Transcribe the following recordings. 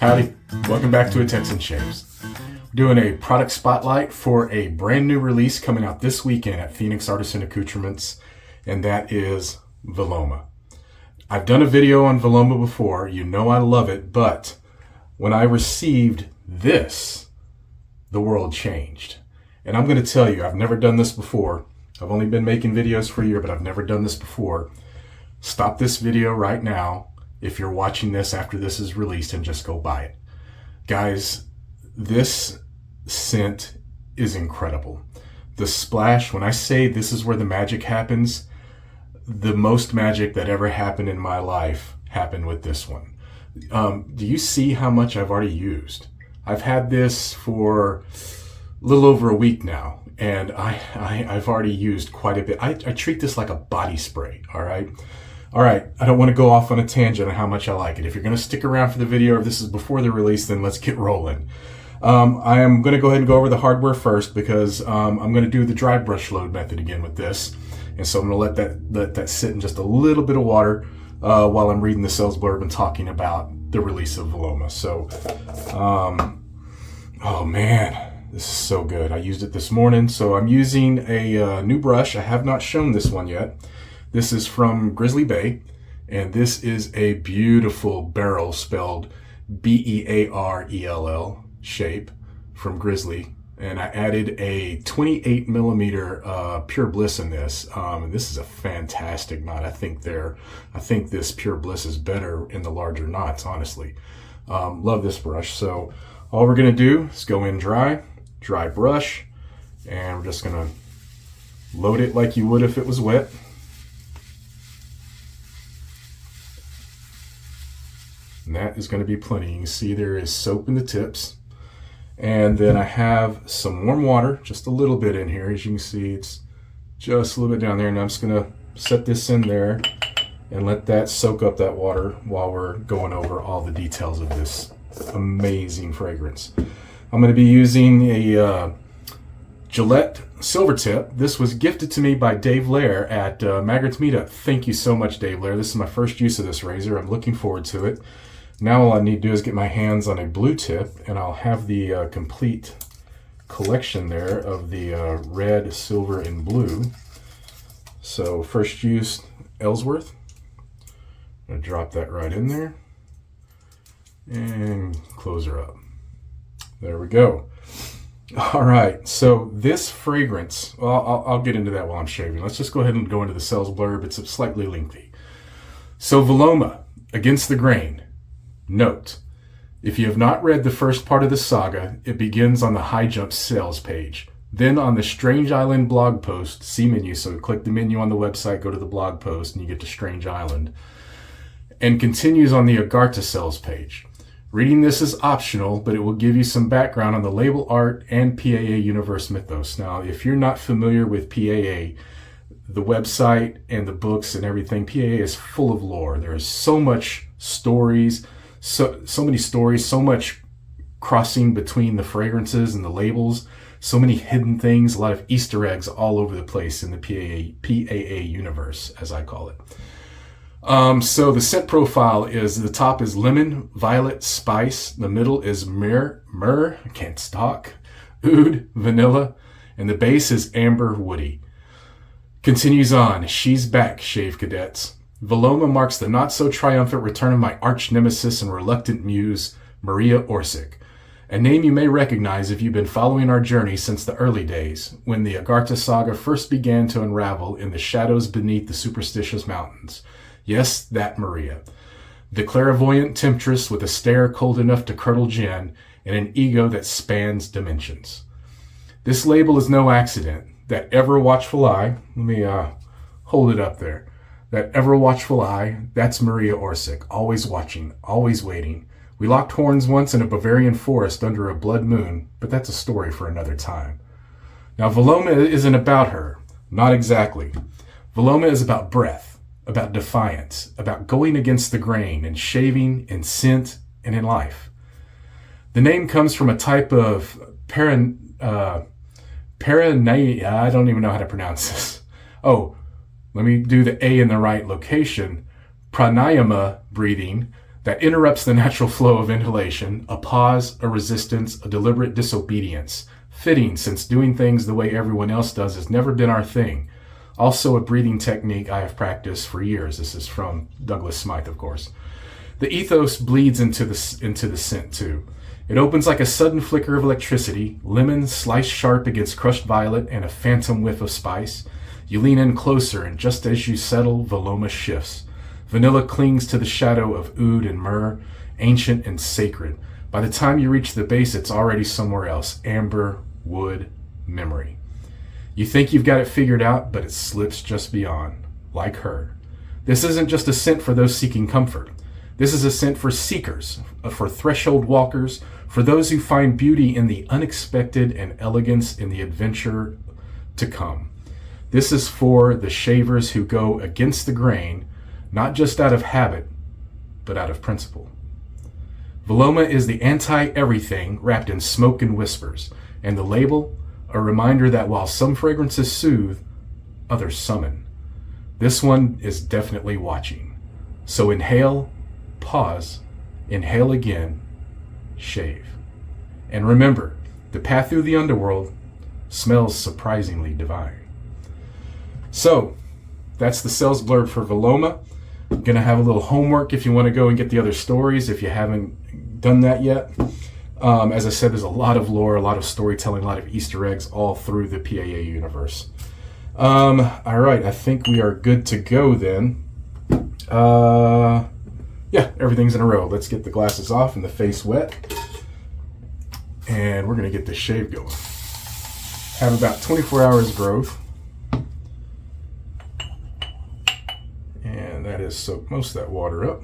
Howdy, welcome back to a Texan Shaves. We're doing a product spotlight for a brand new release coming out this weekend at Phoenix Artisan Accoutrements, and that is VILOMA. I've done a video on VILOMA before, you know I love it, but when I received this, the world changed. And I'm going to tell you, I've never done this before. I've only been making videos for a year, but I've never done this before. Stop this video right now if you're watching this after this is released and just go buy it. Guys, this scent is incredible. The splash, when I say this is where the magic happens, the most magic that ever happened in my life happened with this one. Do you see how much I've already used? I've had this for a little over a week now, and I've already used quite a bit. I treat this like a body spray, all right? All right, I don't want to go off on a tangent on how much I like it. If you're going to stick around for the video, or if this is before the release, then let's get rolling. I am going to go ahead and go over the hardware first because I'm going to do the dry brush load method again with this. And so I'm going to let that sit in just a little bit of water while I'm reading the sales blurb and talking about the release of VILOMA. So, oh man, this is so good. I used it this morning. So I'm using a new brush. I have not shown this one yet. This is from Grizzly Bay, and this is a beautiful barrel, spelled B-E-A-R-E-L-L shape from Grizzly. And I added a 28 millimeter Pure Bliss in this. And this is a fantastic knot. I think this Pure Bliss is better in the larger knots, honestly. Love this brush. So all we're gonna do is go in dry brush, and we're just gonna load it like you would if it was wet. And that is going to be plenty. You can see there is soap in the tips. And then I have some warm water, just a little bit in here. As you can see, it's just a little bit down there. And I'm just going to set this in there and let that soak up that water while we're going over all the details of this amazing fragrance. I'm going to be using a Gillette Silver Tip. This was gifted to me by Dave Lair at Magritt's Meetup. Thank you so much, Dave Lair. This is my first use of this razor. I'm looking forward to it. Now all I need to do is get my hands on a blue tip, and I'll have the complete collection there of the red, silver, and blue. So first use Ellsworth. I'm going to drop that right in there and close her up. There we go. All right, so this fragrance, well, I'll get into that while I'm shaving. Let's just go ahead and go into the sales blurb. It's slightly lengthy. So VILOMA, Against the Grain. Note, if you have not read the first part of the saga, it begins on the High Jump sales page. Then on the Strange Island blog post, see menu, so click the menu on the website, go to the blog post, and you get to Strange Island. And continues on the Agartha sales page. Reading this is optional, but it will give you some background on the label art and PAA universe mythos. Now, if you're not familiar with PAA, the website and the books and everything, PAA is full of lore. There is so much stories, so many stories, so much crossing between the fragrances and the labels, so many hidden things, a lot of Easter eggs all over the place in the PAA universe, as I call it. So the scent profile is, the top is lemon, violet, spice. The middle is myrrh, I can't talk, oud, vanilla, and the base is amber, woody. Continues on, she's back, shave cadets. VILOMA marks the not-so-triumphant return of my arch-nemesis and reluctant muse, Maria Orsic, a name you may recognize if you've been following our journey since the early days, when the Agartha saga first began to unravel in the shadows beneath the superstitious mountains. Yes, that Maria. The clairvoyant temptress with a stare cold enough to curdle gin and an ego that spans dimensions. This label is no accident. That ever-watchful eye, let me hold it up there. That ever-watchful eye, that's Maria Orsic, always watching, always waiting. We locked horns once in a Bavarian forest under a blood moon, but that's a story for another time. Now, VILOMA isn't about her. Not exactly. VILOMA is about breath, about defiance, about going against the grain and shaving, in scent, and in life. The name comes from a type of I don't even know how to pronounce this. Oh, let me do the A in the right location. Pranayama breathing that interrupts the natural flow of inhalation, a pause, a resistance, a deliberate disobedience. Fitting, since doing things the way everyone else does has never been our thing. Also a breathing technique I have practiced for years. This is from Douglas Smythe, of course. The ethos bleeds into the scent too. It opens like a sudden flicker of electricity, lemon sliced sharp against crushed violet, and a phantom whiff of spice. You lean in closer, and just as you settle, VILOMA shifts. Vanilla clings to the shadow of oud and myrrh, ancient and sacred. By the time you reach the base, it's already somewhere else. Amber, wood, memory. You think you've got it figured out, but it slips just beyond, like her. This isn't just a scent for those seeking comfort. This is a scent for seekers, for threshold walkers, for those who find beauty in the unexpected and elegance in the adventure to come. This is for the shavers who go against the grain, not just out of habit, but out of principle. VILOMA is the anti-everything wrapped in smoke and whispers, and the label, a reminder that while some fragrances soothe, others summon. This one is definitely watching. So inhale, pause, inhale again, shave. And remember, the path through the underworld smells surprisingly divine. So, that's the sales blurb for VILOMA. I'm going to have a little homework if you want to go and get the other stories if you haven't done that yet. As I said, there's a lot of lore, a lot of storytelling, a lot of Easter eggs all through the PAA universe. All right, I think we are good to go then. Yeah, everything's in a row. Let's get the glasses off and the face wet. And we're going to get this shave going. Have about 24 hours growth. And that has soaked most of that water up.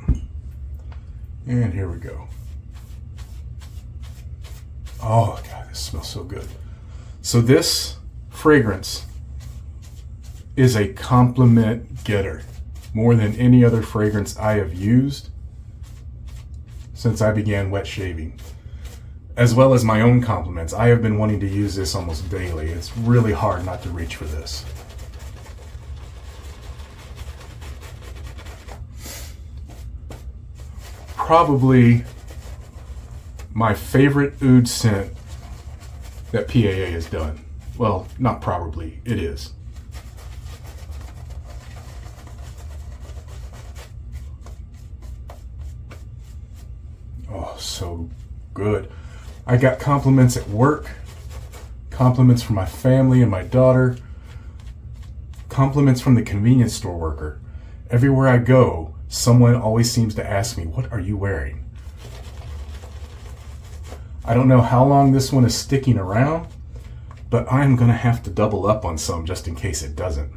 And here we go. Oh God, this smells so good. So this fragrance is a compliment getter, more than any other fragrance I have used since I began wet shaving, as well as my own compliments. I have been wanting to use this almost daily. It's really hard not to reach for this. Probably my favorite oud scent that PAA has done. Well, not probably, it is. Oh, so good. I got compliments at work, compliments from my family and my daughter, compliments from the convenience store worker. Everywhere I go, someone always seems to ask me, "What are you wearing?" I don't know how long this one is sticking around, but I'm going to have to double up on some just in case it doesn't.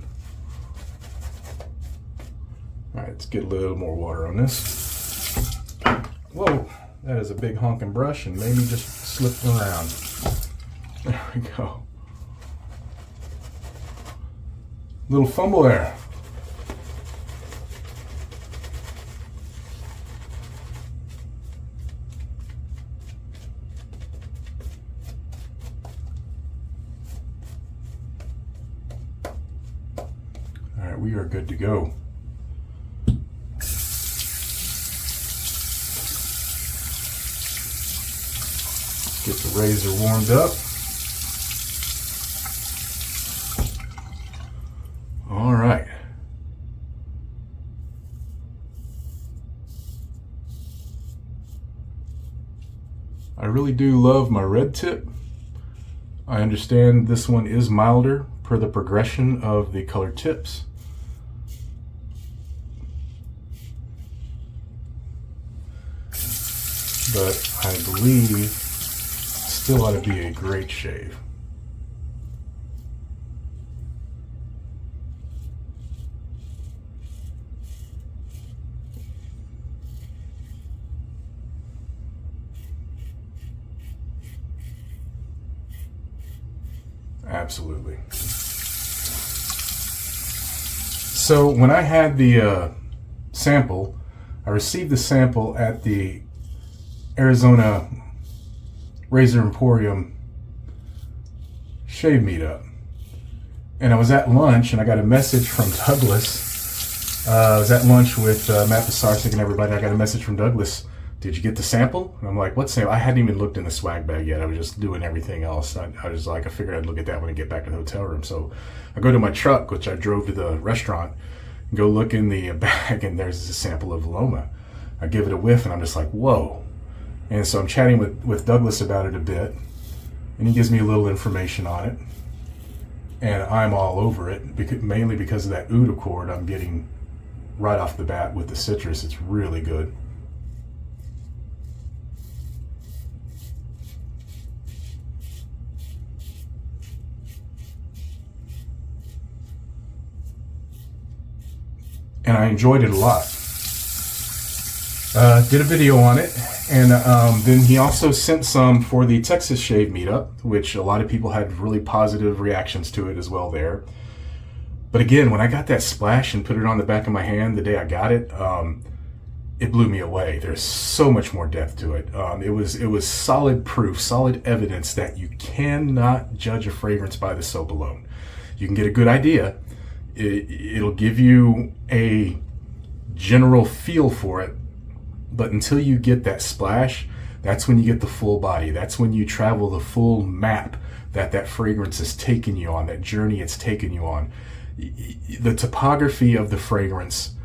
All right, let's get a little more water on this. Whoa, that is a big honking brush and maybe just slipped around. There we go. Little fumble there. All right, we are good to go. Get the razor warmed up. All right. I really do love my red tip. I understand this one is milder per the progression of the colored tips. But I believe still ought to be a great shave. Absolutely. So when I had the sample, I received the sample at the Arizona Razor Emporium shave meetup, and I was at lunch and I got a message from Douglas I was at lunch with Matt Pisarcik and everybody. I got a message from Douglas. Did you get the sample? And I'm like, what sample? I hadn't even looked in the swag bag yet. I was just doing everything else. I was like, I figured I'd look at that when I get back to the hotel room. So I go to my truck, which I drove to the restaurant, and go look in the bag, and there's a sample of VILOMA. I give it a whiff, and I'm just like, whoa. And so I'm chatting with Douglas about it a bit, and he gives me a little information on it. And I'm all over it, mainly because of that oud accord I'm getting right off the bat with the citrus. It's really good. And I enjoyed it a lot. Did a video on it, and then he also sent some for the Texas Shave meetup, which a lot of people had really positive reactions to it as well there. But again, when I got that splash and put it on the back of my hand the day I got it, it blew me away. There's so much more depth to it. It was solid proof, solid evidence that you cannot judge a fragrance by the soap alone. You can get a good idea. It'll give you a general feel for it, but until you get that splash, that's when you get the full body. That's when you travel the full map that fragrance has taken you on, that journey it's taken you on. The topography of the fragrance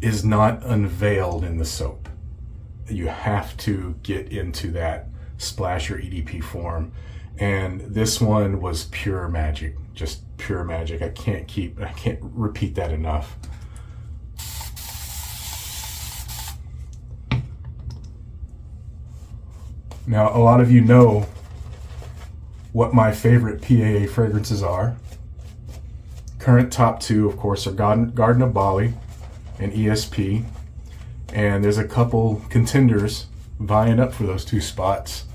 is not unveiled in the soap. You have to get into that splash or EDP form. And this one was pure magic, just pure magic. I can't repeat that enough. Now, a lot of you know what my favorite PAA fragrances are. Current top two, of course, are Garden of Bali and ESP. And there's a couple contenders vying up for those two spots.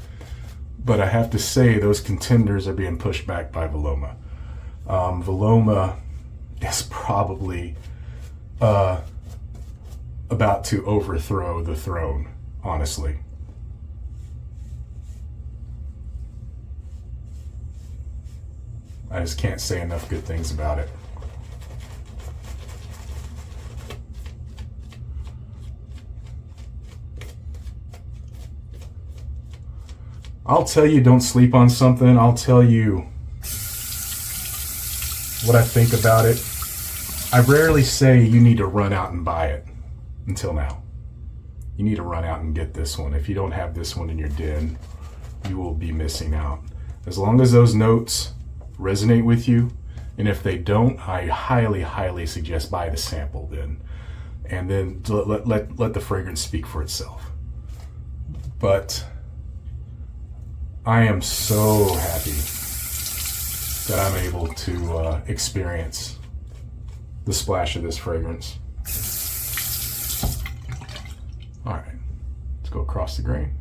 But I have to say, those contenders are being pushed back by VILOMA. VILOMA is probably about to overthrow the throne, honestly. I just can't say enough good things about it. I'll tell you, don't sleep on something. I'll tell you what I think about it. I rarely say you need to run out and buy it until now. You need to run out and get this one. If you don't have this one in your den, you will be missing out. As long as those notes resonate with you, and if they don't, I highly suggest buy the sample then, and then let the fragrance speak for itself. But I am so happy that I'm able to experience the splash of this fragrance. All right, let's go across the grain.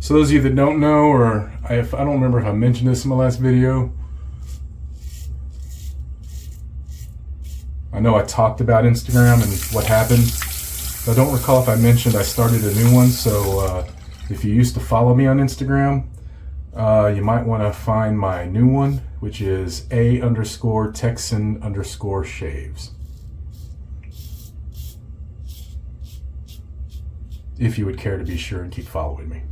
So those of you that don't know, or I don't remember if I mentioned this in my last video, I know I talked about Instagram and what happened. I don't recall if I mentioned I started a new one, so if you used to follow me on Instagram, you might want to find my new one, which is _Texan_Shaves. If you would care to be sure and keep following me.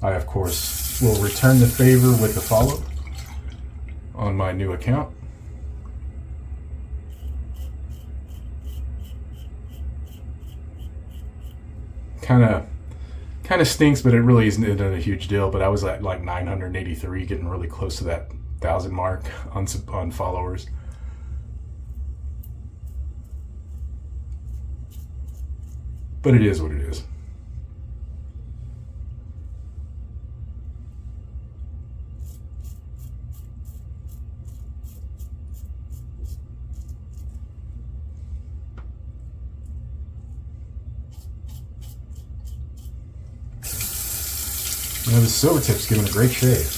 I, of course, will return the favor with the follow on my new account. Kind of stinks, but it really isn't a huge deal. But I was at like 983, getting really close to that 1,000 mark on followers. But it is what it is. You know, the silver tip's giving a great shave.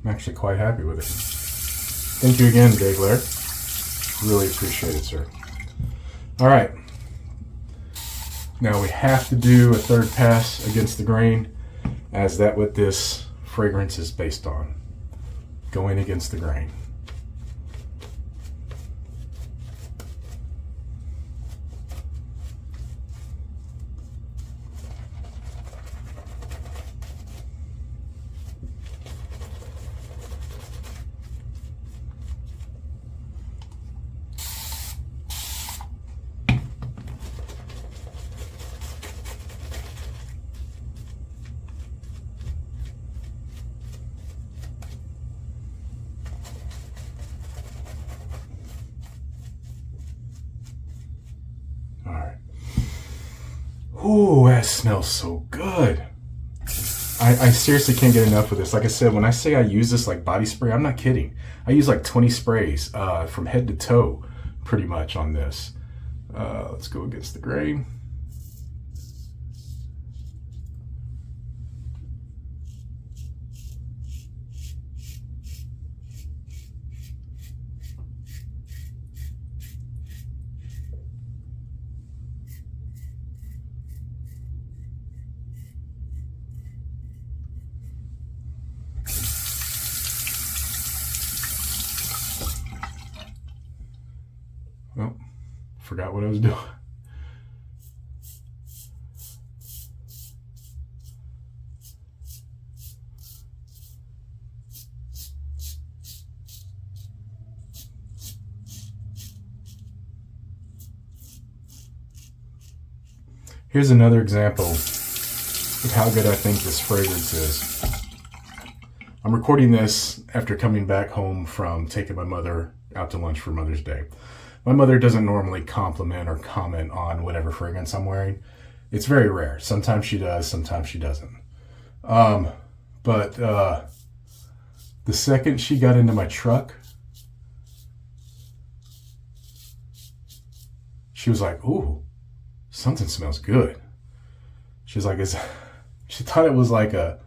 I'm actually quite happy with it. Thank you again, Dave Laird. Really appreciate it, sir. All right. Now we have to do a third pass against the grain, as that what this fragrance is based on. Going against the grain. Ooh, that smells so good. I seriously can't get enough of this. Like I said, when I say I use this like body spray, I'm not kidding. I use like 20 sprays from head to toe pretty much on this. Let's go against the grain. Oh, forgot what I was doing. Here's another example of how good I think this fragrance is. I'm recording this after coming back home from taking my mother out to lunch for Mother's Day. My mother doesn't normally compliment or comment on whatever fragrance I'm wearing. It's very rare. Sometimes she does, sometimes she doesn't. But the second she got into my truck, she was like, "Ooh, something smells good." She's like, she thought it was like a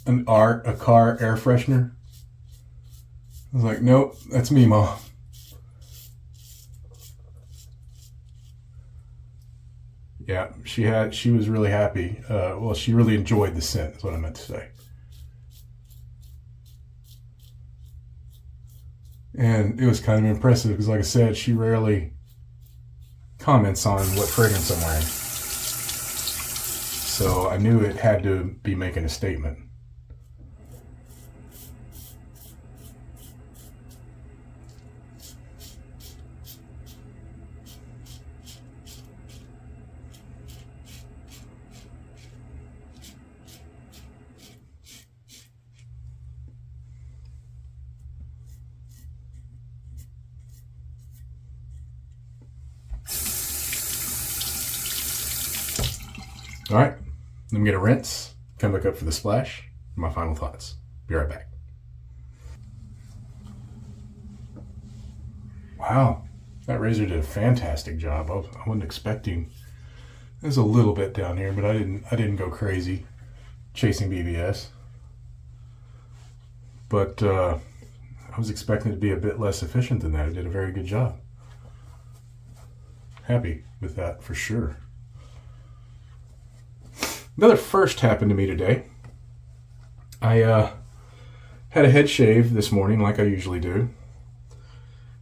car air freshener. I was like, "Nope, that's me, Mom." Yeah, she was really happy. Well, she really enjoyed the scent, is what I meant to say. And it was kind of impressive because, like I said, she rarely comments on what fragrance I'm wearing. So I knew it had to be making a statement. All right, I'm gonna rinse, come back up for the splash, and my final thoughts. Be right back. Wow, that razor did a fantastic job. I wasn't expecting. There's a little bit down here, but I didn't go crazy chasing BBS. But I was expecting it to be a bit less efficient than that. It did a very good job. Happy with that for sure. Another first happened to me today. I had a head shave this morning like I usually do.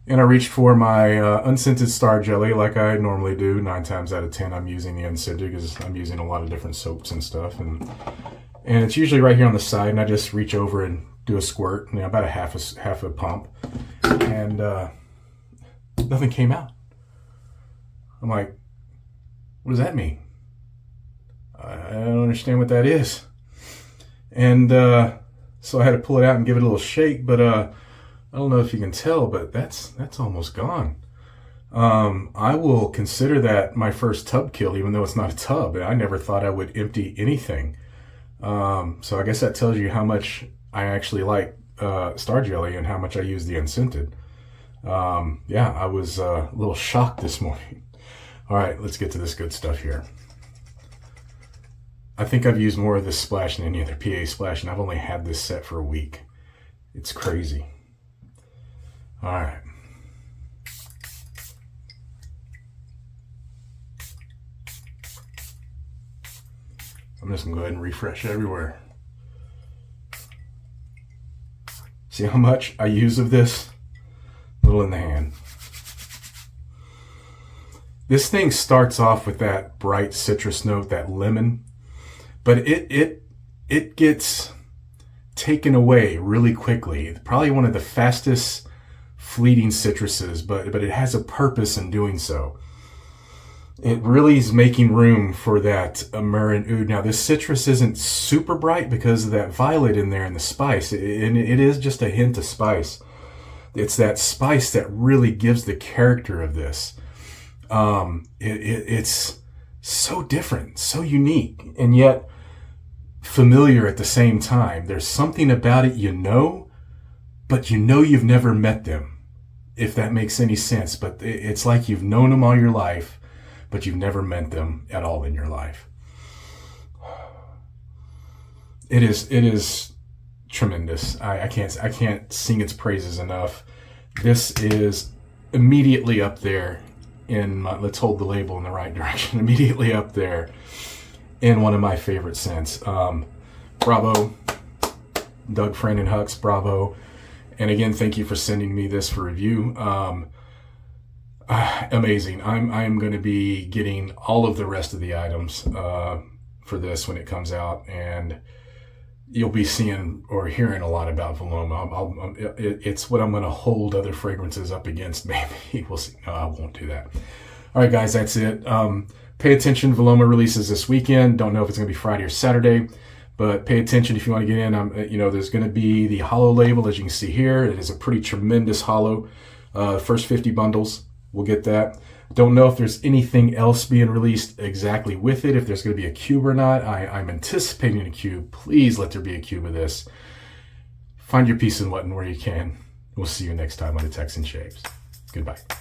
And I reached for my unscented star jelly like I normally do. 9 times out of 10 I'm using the unscented because I'm using a lot of different soaps and stuff. And it's usually right here on the side, and I just reach over and do a squirt, about a half a pump. And nothing came out. I'm like, what does that mean? I don't understand what that is. And so I had to pull it out and give it a little shake, but I don't know if you can tell, but that's almost gone. I will consider that my first tub kill, even though it's not a tub. I never thought I would empty anything. So I guess that tells you how much I actually like Star Jelly and how much I use the unscented. Yeah, I was a little shocked this morning. All right, let's get to this good stuff here. I think I've used more of this splash than any other PA splash, and I've only had this set for a week. It's crazy. All right. I'm just going to go ahead and refresh everywhere. See how much I use of this? A little in the hand. This thing starts off with that bright citrus note, that lemon, but it gets taken away really quickly. Probably one of the fastest fleeting citruses, but it has a purpose in doing so. It really is making room for that American oud. Now, this citrus isn't super bright because of that violet in there and the spice. And it is just a hint of spice. It's that spice that really gives the character of this. It's so different, so unique, and yet familiar at the same time. There's something about it but you know you've never met them, if that makes any sense. But it's like you've known them all your life, but you've never met them at all in your life. It is tremendous. I can't sing its praises enough. This is immediately up there in my, let's hold the label in the right direction, immediately up there in one of my favorite scents. Bravo, Doug, Friend, and Hux, bravo. And again, thank you for sending me this for review. Amazing. I'm going to be getting all of the rest of the items for this when it comes out, and you'll be seeing or hearing a lot about VILOMA. It's what I'm going to hold other fragrances up against, maybe. We'll see. No, I won't do that. All right, guys, that's it. Pay attention. VILOMA releases this weekend. Don't know if it's going to be Friday or Saturday, but pay attention if you want to get in. There's going to be the holo label, as you can see here. It is a pretty tremendous holo. First 50 bundles. We'll get that. Don't know if there's anything else being released exactly with it, if there's going to be a cube or not. I'm anticipating a cube. Please let there be a cube of this. Find your peace and button where you can. We'll see you next time on the Texan Shaves. Goodbye.